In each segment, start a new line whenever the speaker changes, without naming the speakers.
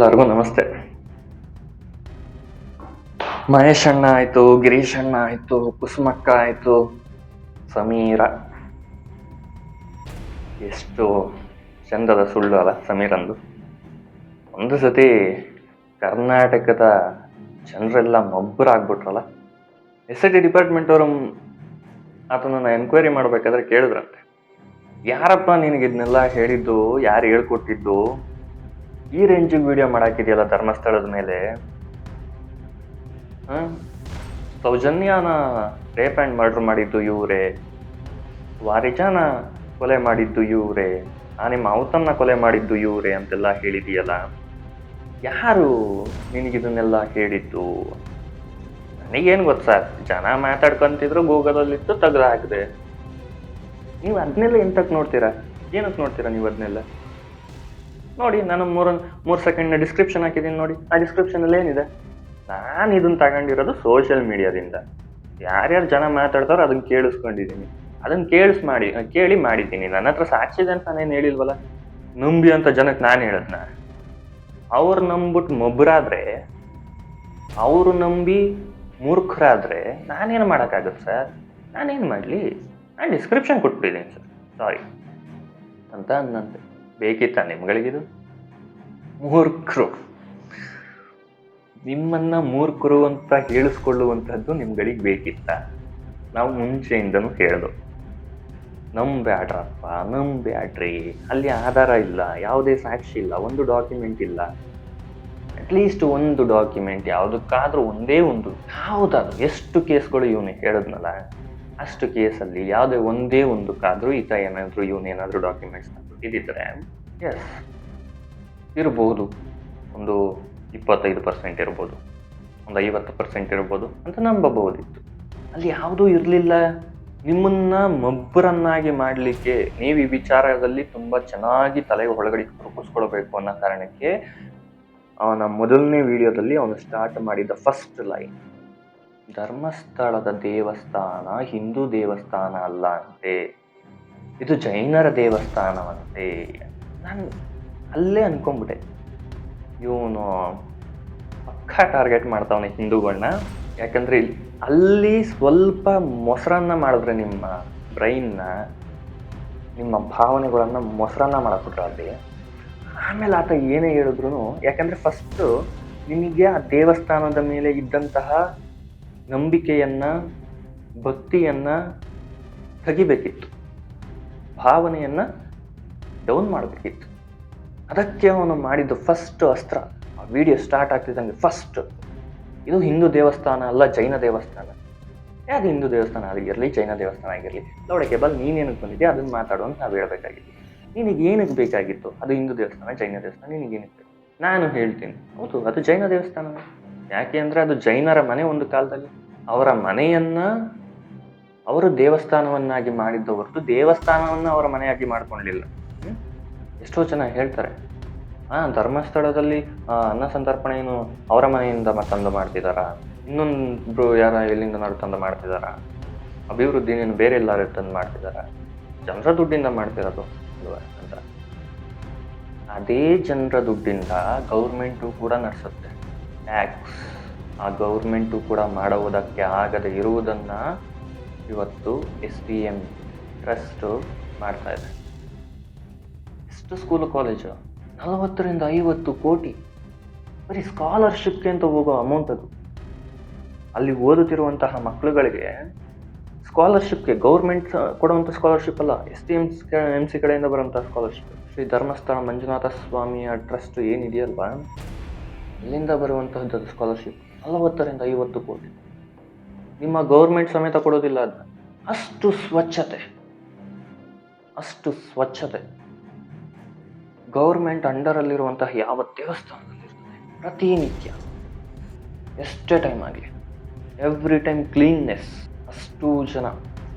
ಎಲ್ಲರಿಗೂ ನಮಸ್ತೆ. ಮಹೇಶ್ ಅಣ್ಣ ಆಯಿತು, ಗಿರೀಶ್ ಅಣ್ಣ ಆಯಿತು, ಕುಸುಮಕ್ಕ ಆಯಿತು, ಸಮೀರ. ಎಷ್ಟು ಚಂದದ ಸುಳ್ಳು ಅಲ್ಲ ಸಮೀರಂದು. ಒಂದು ಸತಿ ಕರ್ನಾಟಕದ ಜನರೆಲ್ಲ ಮೊಬ್ಬರಾಗ್ಬಿಟ್ರಲ್ಲ. SIT ಡಿಪಾರ್ಟ್ಮೆಂಟ್ ಅವರು ಆತನನ್ನು ಎನ್ಕ್ವೈರಿ ಮಾಡಬೇಕಾದ್ರೆ ಕೇಳಿದ್ರಂತೆ, ಯಾರಪ್ಪ ನಿನಗೆ ಇದನ್ನೆಲ್ಲ ಹೇಳಿದ್ದು, ಯಾರು ಹೇಳ್ಕೊಟ್ಟಿದ್ದು, ಈ ರೇಂಜಿಗೆ ವಿಡಿಯೋ ಮಾಡಾಕಿದೆಯಲ್ಲ ಧರ್ಮಸ್ಥಳದ ಮೇಲೆ, ಸೌಜನ್ಯನ ರೇಪ್ ಆ್ಯಂಡ್ ಮರ್ಡರ್ ಮಾಡಿದ್ದು ಇವರೇ, ವಾರಿಜಾನ ಕೊಲೆ ಮಾಡಿದ್ದು ಇವರೇ, ನಿಮ್ಮ ಔತನ್ನ ಕೊಲೆ ಮಾಡಿದ್ದು ಇವರೇ ಅಂತೆಲ್ಲ ಹೇಳಿದೆಯಲ್ಲ, ಯಾರು ನಿನಗಿದನ್ನೆಲ್ಲ ಹೇಳಿದ್ದು? ನನಗೇನು ಗೊತ್ತು ಸರ್, ಜನ ಮಾತಾಡ್ಕೊಂತಿದ್ರು, ಗೂಗಲಲ್ಲಿತ್ತು, ತೆಗೆದು ಹಾಕಿದೆ. ನೀವು ಅದನ್ನೆಲ್ಲ ಎಂತಕ್ಕೆ ನೋಡ್ತೀರಾ? ಏನಕ್ಕೆ ನೋಡ್ತೀರಾ ನೀವು ಅದನ್ನೆಲ್ಲ? ನೋಡಿ, ನಾನು ಮೂರು ಸೆಕೆಂಡ್ನ ಡಿಸ್ಕ್ರಿಪ್ಷನ್ ಹಾಕಿದ್ದೀನಿ ನೋಡಿ. ಆ ಡಿಸ್ಕ್ರಿಪ್ಷನಲ್ಲಿ ಏನಿದೆ? ನಾನು ಇದನ್ನು ತಗೊಂಡಿರೋದು ಸೋಷಿಯಲ್ ಮೀಡಿಯಾದಿಂದ. ಯಾರ್ಯಾರು ಜನ ಮಾತಾಡ್ತಾರೋ ಅದನ್ನು ಕೇಳಿಸ್ಕೊಂಡಿದ್ದೀನಿ, ಅದನ್ನು ಕೇಳಿ ಮಾಡಿದ್ದೀನಿ. ನನ್ನ ಹತ್ರ ಸಾಕ್ಷಿ ಇದೆ ಅಂತ ನಾನೇನು ಹೇಳಿಲ್ವಲ್ಲ. ನಂಬಿ ಅಂತ ಜನಕ್ಕೆ ನಾನು ಹೇಳದ್ನ? ಅವ್ರು ನಂಬಿಟ್ಟು ಮೊಬ್ಬರಾದ್ರೆ, ಅವರು ನಂಬಿ ಮೂರ್ಖರಾದರೆ ನಾನೇನು ಮಾಡೋಕ್ಕಾಗುತ್ತೆ ಸರ್? ನಾನೇನು ಮಾಡಲಿ? ನಾನು ಡಿಸ್ಕ್ರಿಪ್ಷನ್ ಕೊಟ್ಬಿಟ್ಟಿದ್ದೀನಿ ಸರ್, ಸಾರಿ ಅಂತ ಅನ್ನಂತೆ. ಬೇಕಿತ್ತ ನಿಮ್ಗಳಿಗಿದು? ಮೂರ್ಖರು, ನಿಮ್ಮನ್ನ ಮೂರ್ಖರು ಅಂತ ಹೇಳಿಸ್ಕೊಳ್ಳುವಂಥದ್ದು ನಿಮ್ಗಳಿಗೆ ಬೇಕಿತ್ತ? ನಾವು ಮುಂಚೆಯಿಂದನೂ ಹೇಳ್ದು, ನಂಬ್ಯಾಡ್ರಪ್ಪ, ನಂಬ್ಯಾಡ್ರಿ. ಅಲ್ಲಿ ಆಧಾರ ಇಲ್ಲ, ಯಾವುದೇ ಸಾಕ್ಷಿ ಇಲ್ಲ, ಒಂದು ಡಾಕ್ಯುಮೆಂಟ್ ಇಲ್ಲ. ಅಟ್ಲೀಸ್ಟ್ ಒಂದು ಡಾಕ್ಯುಮೆಂಟ್ ಯಾವುದಕ್ಕಾದ್ರೂ ಒಂದೇ ಒಂದು, ಯಾವುದಾದ್ರು ಎಷ್ಟು ಕೇಸ್ಗಳು ಇವನು ಹೇಳಿದ್ನಲ್ಲ ಅಷ್ಟು ಕೇಸಲ್ಲಿ ಯಾವುದೇ ಒಂದೇ ಒಂದಕ್ಕಾದ್ರೂ ಈತ ಏನಾದರೂ ಇವನೇನಾದರೂ ಡಾಕ್ಯುಮೆಂಟ್ಸ್ ಇದ್ದಿದ್ರೆ ಎಸ್ ಇರ್ಬೋದು, ಒಂದು 25% ಇರ್ಬೋದು, ಒಂದು 50% ಇರ್ಬೋದು ಅಂತ ನಂಬಬಹುದಿತ್ತು. ಅಲ್ಲಿ ಯಾವುದೂ ಇರಲಿಲ್ಲ. ನಿಮ್ಮನ್ನ ಮೊಬ್ಬರನ್ನಾಗಿ ಮಾಡಲಿಕ್ಕೆ ನೀವು ಈ ವಿಚಾರದಲ್ಲಿ ತುಂಬ ಚೆನ್ನಾಗಿ ತಲೆಗೆ ಒಳಗಡೆ ರೂಪಿಸ್ಕೊಳ್ಬೇಕು ಅನ್ನೋ ಕಾರಣಕ್ಕೆ ಅವನ ಮೊದಲನೇ ವಿಡಿಯೋದಲ್ಲಿ ಅವನು ಸ್ಟಾರ್ಟ್ ಮಾಡಿದ ಫಸ್ಟ್ ಲೈನ್, ಧರ್ಮಸ್ಥಳದ ದೇವಸ್ಥಾನ ಹಿಂದೂ ದೇವಸ್ಥಾನ ಅಲ್ಲ ಅಂತೆ, ಇದು ಜೈನರ ದೇವಸ್ಥಾನವಂತೆ. ನಾನು ಅಲ್ಲೇ ಅನ್ಕೊಂಡ್ಬಿಟ್ಟೆ, ಇವನು ಪಕ್ಕಾ ಟಾರ್ಗೆಟ್ ಮಾಡ್ತಾವನೆ ಹಿಂದೂಗಳನ್ನ. ಯಾಕಂದರೆ ಅಲ್ಲಿ ಸ್ವಲ್ಪ ಮೊಸರನ್ನ ಮಾಡಿದ್ರೆ ನಿಮ್ಮ ಬ್ರೈನ್ನ, ನಿಮ್ಮ ಭಾವನೆಗಳನ್ನು ಮೊಸರನ್ನ ಮಾಡಕ್ಬಿಟ್ರೆ ಅಲ್ಲಿ, ಆಮೇಲೆ ಆತ ಏನೇ ಹೇಳಿದ್ರು, ಯಾಕಂದರೆ ಫಸ್ಟು ನಿಮಗೆ ಆ ದೇವಸ್ಥಾನದ ಮೇಲೆ ಇದ್ದಂತಹ ನಂಬಿಕೆಯನ್ನು, ಭಕ್ತಿಯನ್ನು ತೆಗಿಬೇಕಿತ್ತು, ಭಾವನೆಯನ್ನು ಡೌನ್ ಮಾಡಬೇಕಿತ್ತು. ಅದಕ್ಕೆ ಅವನು ಮಾಡಿದ್ದು ಫಸ್ಟ್ ಅಸ್ತ್ರ. ಆ ವಿಡಿಯೋ ಸ್ಟಾರ್ಟ್ ಆಗ್ತಿದ್ದಂಗೆ ಫಸ್ಟ್, ಇದು ಹಿಂದೂ ದೇವಸ್ಥಾನ ಅಲ್ಲ ಜೈನ ದೇವಸ್ಥಾನ. ಯಾವುದು ಹಿಂದೂ ದೇವಸ್ಥಾನ ಆಗಿರಲಿ, ಜೈನ ದೇವಸ್ಥಾನ ಆಗಿರಲಿ, ಲೌಡಕ್ಕೆ ಬಲ್ ನೀನೇನಕ್ಕೆ ಬಂದಿದ್ದೆ ಅದನ್ನು ಮಾತಾಡು ಅಂತ ನಾವು ಹೇಳಬೇಕಾಗಿತ್ತು. ನಿನಗೆ ಏನಕ್ಕೆ ಬೇಕಾಗಿತ್ತು? ಅದು ಹಿಂದೂ ದೇವಸ್ಥಾನ, ಜೈನ ದೇವಸ್ಥಾನ, ನಿನಗೇನಕ್ಕೆ ಬೇಕು? ನಾನು ಹೇಳ್ತೀನಿ, ಹೌದು ಅದು ಜೈನ ದೇವಸ್ಥಾನ. ಯಾಕೆ ಅಂದರೆ ಅದು ಜೈನರ ಮನೆ. ಒಂದು ಕಾಲದಲ್ಲಿ ಅವರ ಮನೆಯನ್ನು ಅವರು ದೇವಸ್ಥಾನವನ್ನಾಗಿ ಮಾಡಿದ್ದ ಹೊರತು ದೇವಸ್ಥಾನವನ್ನು ಅವರ ಮನೆಯಾಗಿ ಮಾಡ್ಕೊಳ್ಳಲಿಲ್ಲ. ಎಷ್ಟೋ ಜನ ಹೇಳ್ತಾರೆ, ಧರ್ಮಸ್ಥಳದಲ್ಲಿ ಅನ್ನ ಸಂತರ್ಪಣೆಯನ್ನು ಅವರ ಮನೆಯಿಂದ ತಂದು ಮಾಡ್ತಿದ್ದಾರ, ಇನ್ನೊಂದು ಯಾರ ಎಲ್ಲಿಂದ ತಂದು ಮಾಡ್ತಿದ್ದಾರ, ಅಭಿವೃದ್ಧಿನೇನು ಬೇರೆ ಎಲ್ಲರೂ ತಂದು ಮಾಡ್ತಿದ್ದಾರ, ಜನರ ದುಡ್ಡಿಂದ ಮಾಡ್ತಿರೋದು ಅಲ್ವಾ ಅಂತ. ಅದೇ ಜನರ ದುಡ್ಡಿಂದ ಗೌರ್ಮೆಂಟು ಕೂಡ ನಡೆಸುತ್ತೆ ಟ್ಯಾಕ್ಸ್. ಆ ಗೌರ್ಮೆಂಟು ಕೂಡ ಮಾಡುವುದಕ್ಕೆ ಆಗದೆ ಇರುವುದನ್ನು ಇವತ್ತು SPM ಟ್ರಸ್ಟು ಮಾಡ್ತಾ ಇದೆ. ಎಷ್ಟು ಸ್ಕೂಲು ಕಾಲೇಜು, 40ರಿಂದ 50 ಕೋಟಿ ಬರೀ ಸ್ಕಾಲರ್ಶಿಪ್ಗೆ ಅಂತ ಹೋಗೋ ಅಮೌಂಟ್ ಅದು. ಅಲ್ಲಿ ಓದುತ್ತಿರುವಂತಹ ಮಕ್ಕಳುಗಳಿಗೆ ಸ್ಕಾಲರ್ಶಿಪ್ಗೆ, ಗೌರ್ಮೆಂಟ್ ಕೊಡುವಂಥ ಸ್ಕಾಲರ್ಶಿಪ್ ಅಲ್ಲ, STMC ಕಡೆಯಿಂದ ಬರುವಂಥ ಸ್ಕಾಲರ್ಶಿಪ್. ಶ್ರೀ ಧರ್ಮಸ್ಥಳ ಮಂಜುನಾಥ ಸ್ವಾಮಿಯ ಟ್ರಸ್ಟ್ ಏನಿದೆಯಲ್ವಾ, ಇಲ್ಲಿಂದ ಬರುವಂತಹದ್ದು ಸ್ಕಾಲರ್ಶಿಪ್ 40ರಿಂದ 50 ಕೋಟಿ. ನಿಮ್ಮ ಗೌರ್ಮೆಂಟ್ ಸಮೇತ ಕೊಡೋದಿಲ್ಲ ಅದನ್ನ. ಅಷ್ಟು ಸ್ವಚ್ಛತೆ ಗೌರ್ಮೆಂಟ್ ಅಂಡರಲ್ಲಿರುವಂತಹ ಯಾವ ದೇವಸ್ಥಾನದಲ್ಲಿರ್ತದೆ ಪ್ರತಿನಿತ್ಯ, ಎಷ್ಟೇ ಟೈಮ್ ಆಗಲಿ, ಎವ್ರಿ ಟೈಮ್ ಕ್ಲೀನ್ನೆಸ್. ಅಷ್ಟು ಜನ,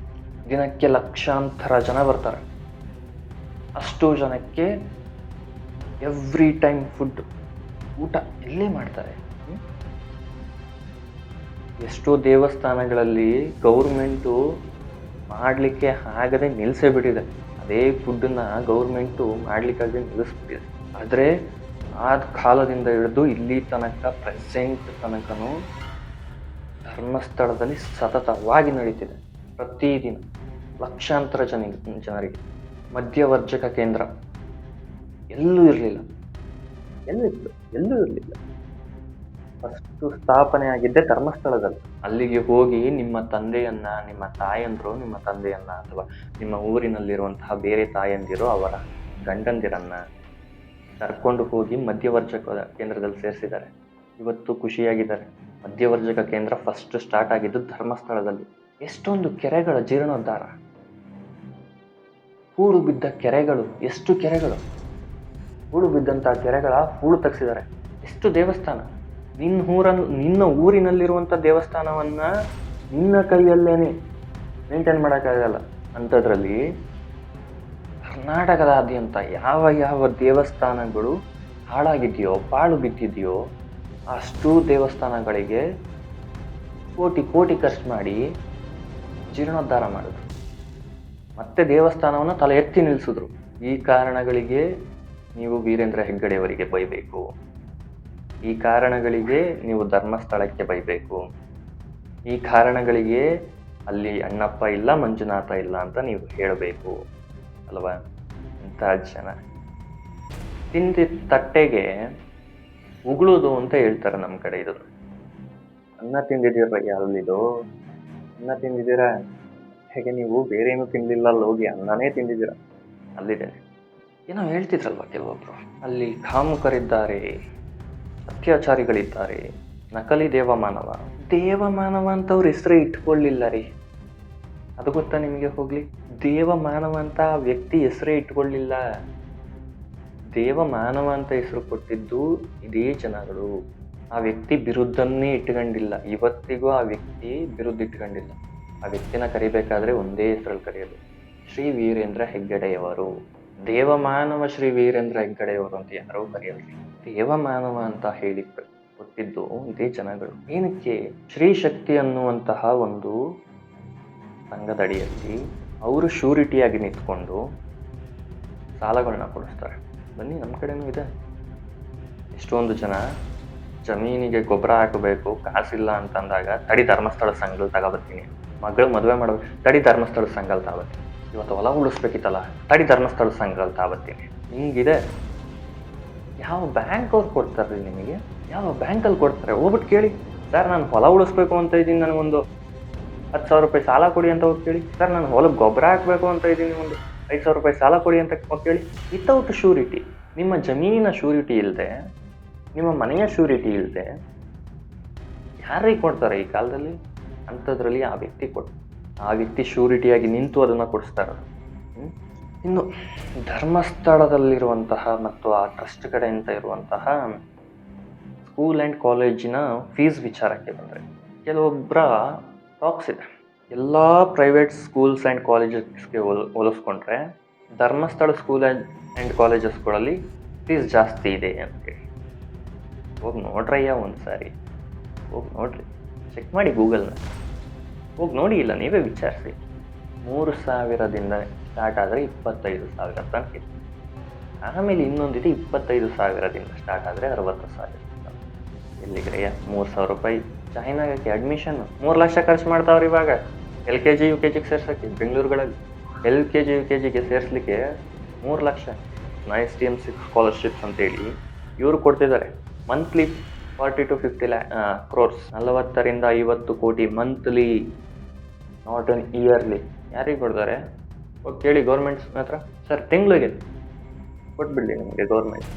ದಿನಕ್ಕೆ ಲಕ್ಷಾಂತರ ಜನ ಬರ್ತಾರೆ. ಅಷ್ಟು ಜನಕ್ಕೆ ಎವ್ರಿ ಟೈಮ್ ಊಟ ಎಲ್ಲೇ ಮಾಡ್ತಾರೆ. ಎಷ್ಟೋ ದೇವಸ್ಥಾನಗಳಲ್ಲಿ ಗೌರ್ಮೆಂಟು ಮಾಡಲಿಕ್ಕೆ ಆಗದೆ ನಿಲ್ಲಿಸೇ ಬಿಟ್ಟಿದೆ. ಅದೇ ಫುಡ್ಡನ್ನು ಗೌರ್ಮೆಂಟು ಮಾಡಲಿಕ್ಕಾಗದೆ ನಿಲ್ಲಿಸ್ಬಿಟ್ಟಿದೆ. ಆದರೆ ಆದ ಕಾಲದಿಂದ ಹಿಡಿದು ಇಲ್ಲಿ ತನಕ ಪ್ರೆಸೆಂಟ್ ತನಕನೂ ಧರ್ಮಸ್ಥಳದಲ್ಲಿ ಸತತವಾಗಿ ನಡೀತಿದೆ. ಪ್ರತಿದಿನ ಲಕ್ಷಾಂತರ ಜನರಿಗೆ ಮಧ್ಯವರ್ಜಕ ಕೇಂದ್ರ ಎಲ್ಲೂ ಇರಲಿಲ್ಲ. ಎಲ್ಲಿತ್ತು? ಎಲ್ಲೂ ಇರಲಿಲ್ಲ. ಫಸ್ಟು ಸ್ಥಾಪನೆ ಆಗಿದ್ದೆ ಧರ್ಮಸ್ಥಳದಲ್ಲಿ. ಅಲ್ಲಿಗೆ ಹೋಗಿ ನಿಮ್ಮ ತಂದೆಯನ್ನ, ನಿಮ್ಮ ತಾಯಂದ್ರು ನಿಮ್ಮ ತಂದೆಯನ್ನ, ಅಥವಾ ನಿಮ್ಮ ಊರಿನಲ್ಲಿರುವಂತಹ ಬೇರೆ ತಾಯಂದಿರು ಅವರ ಗಂಡಂದಿರನ್ನ ಕರ್ಕೊಂಡು ಹೋಗಿ ಮಧ್ಯವರ್ಜಕ ಕೇಂದ್ರದಲ್ಲಿ ಸೇರಿಸಿದ್ದಾರೆ. ಇವತ್ತು ಖುಷಿಯಾಗಿದ್ದಾರೆ. ಮಧ್ಯವರ್ಜಕ ಕೇಂದ್ರ ಫಸ್ಟ್ ಸ್ಟಾರ್ಟ್ ಆಗಿದ್ದು ಧರ್ಮಸ್ಥಳದಲ್ಲಿ. ಎಷ್ಟೊಂದು ಕೆರೆಗಳ ಜೀರ್ಣೋದ್ಧಾರ, ಹೂಳು ಬಿದ್ದ ಕೆರೆಗಳು, ಎಷ್ಟು ಕೆರೆಗಳು, ಹೂಳು ಬಿದ್ದಂತಹ ಕೆರೆಗಳ ಹೂಳು ತೆಗೆಸಿದ್ದಾರೆ. ಎಷ್ಟು ದೇವಸ್ಥಾನ, ನಿನ್ನ ಊರಿನಲ್ಲಿರುವಂಥ ದೇವಸ್ಥಾನವನ್ನ ನಿನ್ನ ಕೈಯಲ್ಲೇನೆ ಮೇಂಟೈನ್ ಮಾಡೋಕ್ಕಾಗಲ್ಲ. ಅಂಥದ್ರಲ್ಲಿ ಕರ್ನಾಟಕದಾದ್ಯಂತ ಯಾವ ಯಾವ ದೇವಸ್ಥಾನಗಳು ಹಾಳಾಗಿದೆಯೋ, ಪಾಳು ಬಿದ್ದಿದೆಯೋ ಅಷ್ಟು ದೇವಸ್ಥಾನಗಳಿಗೆ ಕೋಟಿ ಕೋಟಿ ಖರ್ಚು ಮಾಡಿ ಜೀರ್ಣೋದ್ಧಾರ ಮಾಡಿದ್ರು. ಮತ್ತೆ ದೇವಸ್ಥಾನವನ್ನು ತಲೆ ಎತ್ತಿ ನಿಲ್ಲಿಸಿದ್ರು. ಈ ಕಾರಣಗಳಿಗೆ ನೀವು ವೀರೇಂದ್ರ ಹೆಗ್ಗಡೆಯವರಿಗೆ ಬೈಬೇಕು. ಈ ಕಾರಣಗಳಿಗೆ ನೀವು ಧರ್ಮಸ್ಥಳಕ್ಕೆ ಬೈಬೇಕು. ಈ ಕಾರಣಗಳಿಗೆ ಅಲ್ಲಿ ಅಣ್ಣಪ್ಪ ಇಲ್ಲ, ಮಂಜುನಾಥ ಇಲ್ಲ ಅಂತ ನೀವು ಹೇಳಬೇಕು ಅಲ್ವಾ? ಇಂಥ ಜನ ತಿಂದಿದ್ದ ತಟ್ಟೆಗೆ ಉಗುಳುದು ಅಂತ ಹೇಳ್ತಾರೆ ನಮ್ಮ ಕಡೆ. ಇದು ಅನ್ನ ತಿಂದಿದ್ದೀರ, ಅಲ್ಲಿದು ಅನ್ನ ತಿಂದಿದ್ದೀರಾ? ಹೇಗೆ ನೀವು ಬೇರೆ ಏನೂ ತಿನ್ನಲಿಲ್ಲ, ಅಲ್ಲಿ ಹೋಗಿ ಅನ್ನನೇ ತಿಂದಿದ್ದೀರ. ಅಲ್ಲಿದೆ ಏನೋ ಹೇಳ್ತಿದ್ರಲ್ವ ಕೆಲವೊಬ್ರು, ಅಲ್ಲಿ ಕಾಮುಕರಿದ್ದಾರೆ, ಅತ್ಯಾಚಾರಿಗಳಿದ್ದಾರೆ, ನಕಲಿ ದೇವಮಾನವ. ದೇವಮಾನವ ಅಂತವ್ರ ಹೆಸರೇ ಇಟ್ಕೊಳ್ಳಿಲ್ಲ ರೀ. ಅದು ಗೊತ್ತಾ ನಿಮಗೆ? ಹೋಗ್ಲಿ, ದೇವಮಾನವ ಅಂತ ಆ ವ್ಯಕ್ತಿ ಹೆಸರೇ ಇಟ್ಕೊಳ್ಳಿಲ್ಲ. ದೇವಮಾನವ ಅಂತ ಹೆಸರು ಕೊಟ್ಟಿದ್ದು ಇದೇ ಜನಗಳು. ಆ ವ್ಯಕ್ತಿ ಬಿರುದ್ದನ್ನೇ ಇಟ್ಕೊಂಡಿಲ್ಲ. ಇವತ್ತಿಗೂ ಆ ವ್ಯಕ್ತಿ ಬಿರುದ್ದು ಇಟ್ಕೊಂಡಿಲ್ಲ. ಆ ವ್ಯಕ್ತಿನ ಕರಿಬೇಕಾದ್ರೆ ಒಂದೇ ಹೆಸರಲ್ಲಿ ಕರೆಯೋದು, ಶ್ರೀ ವೀರೇಂದ್ರ ಹೆಗ್ಗಡೆಯವರು. ದೇವಮಾನವ ಶ್ರೀ ವೀರೇಂದ್ರ ಹೆಗ್ಗಡೆಯವರು ಅಂತ ಯಾರೋ ಕರೆಯಲ್ರಿ. ದೇವಮಾನವ ಅಂತ ಹೇಳಿ ಕೊಟ್ಟಿದ್ದು ಇದೇ ಜನಗಳು. ಏನಕ್ಕೆ? ಶ್ರೀ ಶಕ್ತಿ ಅನ್ನುವಂತಹ ಒಂದು ಸಂಘದಡಿಯಲ್ಲಿ ಅವರು ಶ್ಯೂರಿಟಿಯಾಗಿ ನಿಂತ್ಕೊಂಡು ಸಾಲಗಳನ್ನ ಕೊಡಿಸ್ತಾರೆ. ಬನ್ನಿ, ನಮ್ಮ ಕಡೆನೂ ಇದೆ. ಎಷ್ಟೊಂದು ಜನ ಜಮೀನಿಗೆ ಗೊಬ್ಬರ ಹಾಕಬೇಕು, ಕಾಸಿಲ್ಲ ಅಂತಂದಾಗ ತಡಿ ಧರ್ಮಸ್ಥಳ ಸಂಘದಲ್ಲಿ ತಗೋಬರ್ತೀನಿ. ಮಗಳು ಮದುವೆ ಮಾಡ್ಬೇಕು, ತಡಿ ಧರ್ಮಸ್ಥಳ ಸಂಘದಲ್ಲಿ ತಗೋಬರ್ತೀನಿ. ಇವತ್ತು ಹೊಲ ಉಳಿಸ್ಬೇಕಿತ್ತಲ್ಲ, ತಡಿ ಧರ್ಮಸ್ಥಳ ಸಂಘದಲ್ಲಿ ತಗೋಬರ್ತೀನಿ. ಹಿಂಗಿದೆ. ಯಾವ ಬ್ಯಾಂಕ್ ಅವ್ರು ಕೊಡ್ತಾರ್ರಿ ನಿಮಗೆ? ಯಾವ ಬ್ಯಾಂಕಲ್ಲಿ ಕೊಡ್ತಾರೆ? ಹೋಗ್ಬಿಟ್ಟು ಕೇಳಿ, ಸರ್ ನಾನು ಹೊಲ ಉಳಿಸ್ಬೇಕು ಅಂತ ಇದ್ದೀನಿ, ನನಗೊಂದು 10,000 ರೂಪಾಯಿ ಸಾಲ ಕೊಡಿ ಅಂತ ಹೋಗಿ ಕೇಳಿ. ಸರ್ ನಾನು ಹೊಲಕ್ಕೆ ಗೊಬ್ಬರ ಹಾಕಬೇಕು ಅಂತ ಇದ್ದೀನಿ, ಒಂದು 5,000 ರೂಪಾಯಿ ಸಾಲ ಕೊಡಿ ಅಂತ ಕೇಳಿ. ವಿತೌಟ್ ಶ್ಯೂರಿಟಿ, ನಿಮ್ಮ ಜಮೀನಿನ ಶ್ಯೂರಿಟಿ ಇಲ್ಲದೆ, ನಿಮ್ಮ ಮನೆಯ ಶ್ಯೂರಿಟಿ ಇಲ್ಲದೆ ಯಾರಿಗೆ ಕೊಡ್ತಾರೆ ಈ ಕಾಲದಲ್ಲಿ? ಅಂಥದ್ರಲ್ಲಿ ಆ ವ್ಯಕ್ತಿ ಶ್ಯೂರಿಟಿಯಾಗಿ ನಿಂತು ಅದನ್ನು ಕೊಡಿಸ್ತಾರೆ. ಇನ್ನು ಧರ್ಮಸ್ಥಳದಲ್ಲಿರುವಂತಹ ಮತ್ತು ಆ ಟ್ರಸ್ಟ್ ಕಡೆಯಿಂದ ಇರುವಂತಹ ಸ್ಕೂಲ್ ಆ್ಯಂಡ್ ಕಾಲೇಜಿನ ಫೀಸ್ ವಿಚಾರಕ್ಕೆ ಬಂದರೆ ಕೆಲವೊಬ್ಬರ ಟಾಕ್ಸ್ ಇದೆ. ಎಲ್ಲ ಪ್ರೈವೇಟ್ ಸ್ಕೂಲ್ಸ್ ಆ್ಯಂಡ್ ಕಾಲೇಜಸ್ಗೆ ಹೋಲಿಸ್ಕೊಂಡ್ರೆ ಧರ್ಮಸ್ಥಳ ಸ್ಕೂಲ್ ಆ್ಯಂಡ್ ಕಾಲೇಜಸ್ಗಳಲ್ಲಿ ಫೀಸ್ ಜಾಸ್ತಿ ಇದೆ ಅಂತೇಳಿ. ಹೋಗಿ ನೋಡ್ರಯ್ಯ, ಒಂದು ಸಾರಿ ಹೋಗಿ ನೋಡ್ರಿ, ಚೆಕ್ ಮಾಡಿ ಗೂಗಲ್ನ ಹೋಗಿ ನೋಡಿ. ಇಲ್ಲ ನೀವೇ ವಿಚಾರಿಸಿ. 3,000ದಿಂದ ಸ್ಟಾರ್ಟ್ ಆದರೆ 25,000 ತನಕ ಇದೆ. ಆಮೇಲೆ ಇನ್ನೊಂದಿದೆ 25,000ದಿಂದ ಸ್ಟಾರ್ಟ್ ಆದರೆ 60,000. ಎಲ್ಲಿಗ್ರೆಯ 3,000 ರೂಪಾಯಿ ಚೈನಾಗಕ್ಕೆ ಅಡ್ಮಿಷನ್ 3 ಲಕ್ಷ ಖರ್ಚು ಮಾಡ್ತಾವ್ರಿ ಇವಾಗ. LKG UKGಗೆ ಸೇರ್ಸೋಕ್ಕೆ ಬೆಂಗಳೂರುಗಳಲ್ಲಿ LKG UKGಗೆ ಸೇರಿಸ್ಲಿಕ್ಕೆ 3 ಲಕ್ಷ. STM ಸ್ಕಾಲರ್ಶಿಪ್ಸ್ ಅಂತೇಳಿ ಇವರು ಕೊಡ್ತಿದ್ದಾರೆ. ಮಂತ್ಲಿ 40 to 50 crores, 40ರಿಂದ 50 ಕೋಟಿ ಮಂತ್ಲಿ, ನಾಟ್ ಅನ್ ಇಯರ್ಲಿ. ಯಾರಿಗೆ ಕೊಡ್ತಾರೆ? ಹೋಗಿ ಕೇಳಿ ಗೌರ್ಮೆಂಟ್ಸ್ ಹತ್ರ. ಸರ್ ತಿಂಗಳಿಗೆ ಕೊಟ್ಬಿಡಲಿ ನಿಮಗೆ ಗೌರ್ಮೆಂಟ್.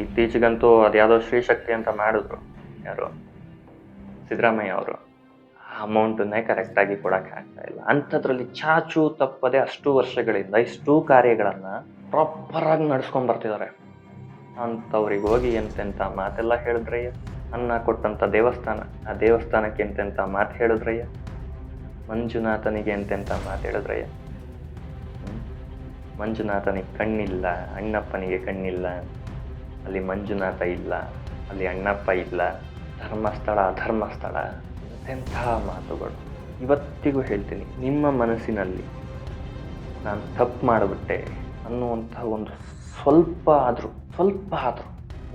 ಇತ್ತೀಚೆಗಂತೂ ಅದು ಯಾವುದೋ ಶ್ರೀಶಕ್ತಿ ಅಂತ ಮಾಡಿದ್ರು, ಯಾರು ಸಿದ್ದರಾಮಯ್ಯ ಅವರು. ಆ ಅಮೌಂಟನ್ನೇ ಕರೆಕ್ಟಾಗಿ ಕೊಡೋಕ್ಕೆ ಆಗ್ತಾ ಇಲ್ಲ. ಅಂಥದ್ರಲ್ಲಿ ಚಾಚು ತಪ್ಪದೆ ಅಷ್ಟು ವರ್ಷಗಳಿಂದ ಇಷ್ಟೂ ಕಾರ್ಯಗಳನ್ನು ಪ್ರಾಪರಾಗಿ ನಡ್ಸ್ಕೊಂಡು ಬರ್ತಿದ್ದಾರೆ. ಅಂಥವ್ರಿಗೆ ಹೋಗಿ ಎಂತೆಂಥ ಮಾತೆಲ್ಲ ಹೇಳಿದ್ರಯ್ಯ. ಅನ್ನ ಕೊಟ್ಟಂಥ ದೇವಸ್ಥಾನ, ಆ ದೇವಸ್ಥಾನಕ್ಕೆ ಎಂತೆಂಥ ಮಾತು ಹೇಳಿದ್ರಯ್ಯ. ಮಂಜುನಾಥನಿಗೆ ಎಂತೆಂಥ ಮಾತು ಹೇಳಿದ್ರಯ್ಯ. ಮಂಜುನಾಥನಿಗೆ ಕಣ್ಣಿಲ್ಲ, ಅಣ್ಣಪ್ಪನಿಗೆ ಕಣ್ಣಿಲ್ಲ, ಅಲ್ಲಿ ಮಂಜುನಾಥ ಇಲ್ಲ, ಅಲ್ಲಿ ಅಣ್ಣಪ್ಪ ಇಲ್ಲ, ಧರ್ಮಸ್ಥಳ ಅಧರ್ಮಸ್ಥಳ, ಎಂತೆಂಥ ಮಾತುಗಳು. ಇವತ್ತಿಗೂ ಹೇಳ್ತೀನಿ, ನಿಮ್ಮ ಮನಸ್ಸಿನಲ್ಲಿ ನಾನು ತಪ್ಪು ಮಾಡಿಬಿಟ್ಟೆ ಅನ್ನುವಂಥ ಒಂದು ಸ್ವಲ್ಪ ಆದರೂ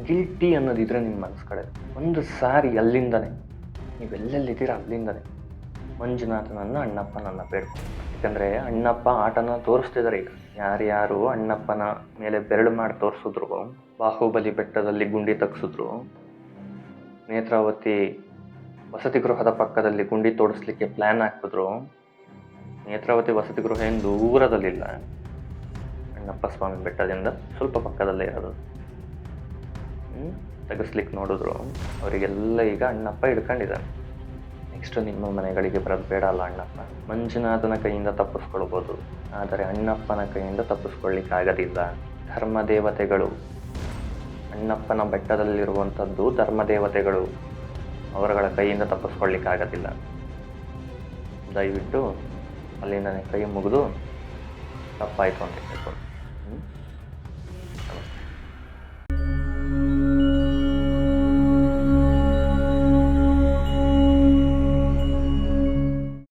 ಗಿಲ್ಟಿ ಅನ್ನೋದಿದ್ರೆ ನಿಮ್ಮ ಮನಸ್ಸು ಕಡೆ ಒಂದು ಸಾರಿ ಅಲ್ಲಿಂದನೇ ನೀವೆಲ್ಲೆಲ್ಲಿದ್ದೀರ ಅಲ್ಲಿಂದನೇ ಮಂಜುನಾಥನನ್ನು ಅಣ್ಣಪ್ಪನನ್ನು ಬೇಡ್ಕೊಂಡು. ಯಾಕಂದರೆ ಅಣ್ಣಪ್ಪ ಆಟನ ತೋರಿಸ್ತಿದ್ದಾರೆ ಈಗ. ಯಾರ್ಯಾರು ಅಣ್ಣಪ್ಪನ ಮೇಲೆ ಬೆರಳು ಮಾಡಿ ತೋರಿಸಿದ್ರು, ಬಾಹುಬಲಿ ಬೆಟ್ಟದಲ್ಲಿ ಗುಂಡಿ ತಗ್ಸಿದ್ರು, ನೇತ್ರಾವತಿ ವಸತಿ ಗೃಹದ ಪಕ್ಕದಲ್ಲಿ ಗುಂಡಿ ತೋಡಿಸ್ಲಿಕ್ಕೆ ಪ್ಲ್ಯಾನ್ ಹಾಕಿದ್ರು, ನೇತ್ರಾವತಿ ವಸತಿ ಗೃಹ ಏನು ದೂರದಲ್ಲಿಲ್ಲ, ಅಣ್ಣಪ್ಪ ಸ್ವಾಮಿ ಬೆಟ್ಟದಿಂದ ಸ್ವಲ್ಪ ಪಕ್ಕದಲ್ಲೇ ಇರೋದು. ತೆಗೆಸ್ಲಿಕ್ಕೆ ನೋಡಿದ್ರು, ಅವರಿಗೆಲ್ಲ ಈಗ ಅಣ್ಣಪ್ಪ ಹಿಡ್ಕೊಂಡಿದ್ದಾನೆ. ನೆಕ್ಸ್ಟ್ ನಿಮ್ಮ ಮನೆಗಳಿಗೆ ಬರೋದು ಬೇಡ ಅಲ್ಲ ಅಣ್ಣಪ್ಪ. ಮಂಜುನಾಥನ ಕೈಯಿಂದ ತಪ್ಪಿಸ್ಕೊಳ್ಬೋದು, ಆದರೆ ಅಣ್ಣಪ್ಪನ ಕೈಯಿಂದ ತಪ್ಪಿಸ್ಕೊಳ್ಳಿಕ್ಕಾಗೋದಿಲ್ಲ. ಧರ್ಮದೇವತೆಗಳು, ಅಣ್ಣಪ್ಪನ ಬೆಟ್ಟದಲ್ಲಿರುವಂಥದ್ದು ಧರ್ಮದೇವತೆಗಳು, ಅವರುಗಳ ಕೈಯಿಂದ ತಪ್ಪಿಸ್ಕೊಳ್ಳಿಕ್ಕಾಗೋದಿಲ್ಲ. ದಯವಿಟ್ಟು ಅಲ್ಲಿಂದನೇ ಕೈ ಮುಗಿದು ತಪ್ಪಾಯಿತು ಅಂತ ಹೇಳ್ಬೋದು.